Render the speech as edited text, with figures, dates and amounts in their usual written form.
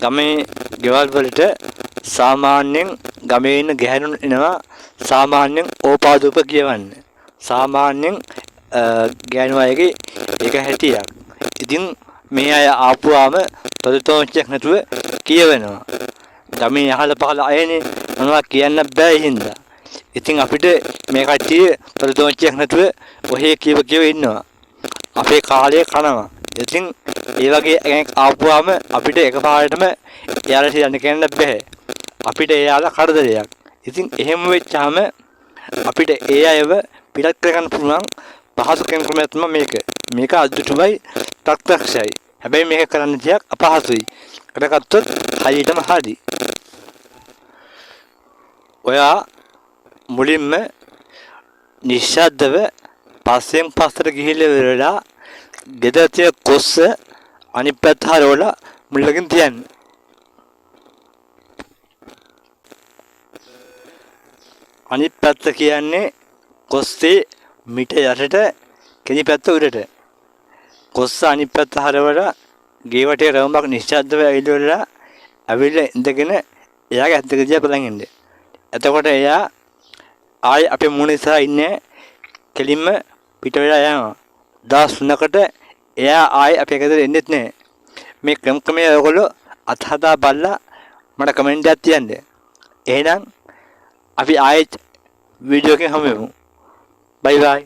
ගමේ ගෙවල් වලට සාමාන්‍යයෙන් ගමේ ඉන්න ගැහැණු එනවා සාමාන්‍යයෙන් ඕපාදූප කියවන්න. සාමාන්‍යයෙන් ගැහැණු අයගේ එක හැටියක්. ඉතින් මේ අය ආපුවාම තොරතෝංචියක් නැතුව කියවෙනවා. ගමේ අහල පහල අයනේ මොනවා කියන්න බෑ හින්දා. ඉතින් අපිට මේ කට්ටිය තොරතෝංචියක් නැතුව ඔහේ කියව ඉන්නවා. අපේ කාලය කනවා. ඉතින් ඒ වගේ කෙනෙක් ආපුවාම අපිට එකපාරටම එයාලට යන්න කියන්න බෑ. අපිට එයාලා කරදරයක්. ඉතින් එහෙම වෙච්චාම අපිට ඒ අයව පිටත් කරගන්න පුළුවන් පහසු ක්‍රමයක් තමයි මේක. මේක අද්දුටුමයි ප්‍රත්‍යක්ෂයි. හැබැයි මේක කරන්න ටිකක් අපහසුයි. කරගත්තොත් හරියටම හරි. ඔයා මුලින්ම නිශ්ශබ්දව පස්සෙන් පස්සට ගිහිල්ලා ඉවරලා ගෙදර තියෙන කොස්ස අනිත් පැත්ත හරවලා මුලකින් තියන්න. අනිත් පැත්ත කියන්නේ කොස්සේ මිට යටට කෙනි පැත්ත උඩට. කොස්ස අනිත් පැත්ත හරවලා ගේ වටේ රවුමක් නිශ්ශබ්දව ඇවිල්ලා ඉඳගෙන එයාගේ ඇත්ත දිහා බලන් ඉන්න. එතකොට එයා ආයි අපේ මුණ ඉස්සරහා ඉන්නේ කෙලින්ම පිට වෙලා යනවා. දවස් 3කට එයා ආයි අපේ ගෙදර එන්නෙත් නැහැ. මේ ක්‍රමයේ ඔයගොල්ලෝ අත්හදා බලලා මට කමෙන්ට් එකක් තියන්න. එහෙනම් අපි ආයෙත් වීඩියෝ එකෙන් හමු වෙමු. බයි බයි.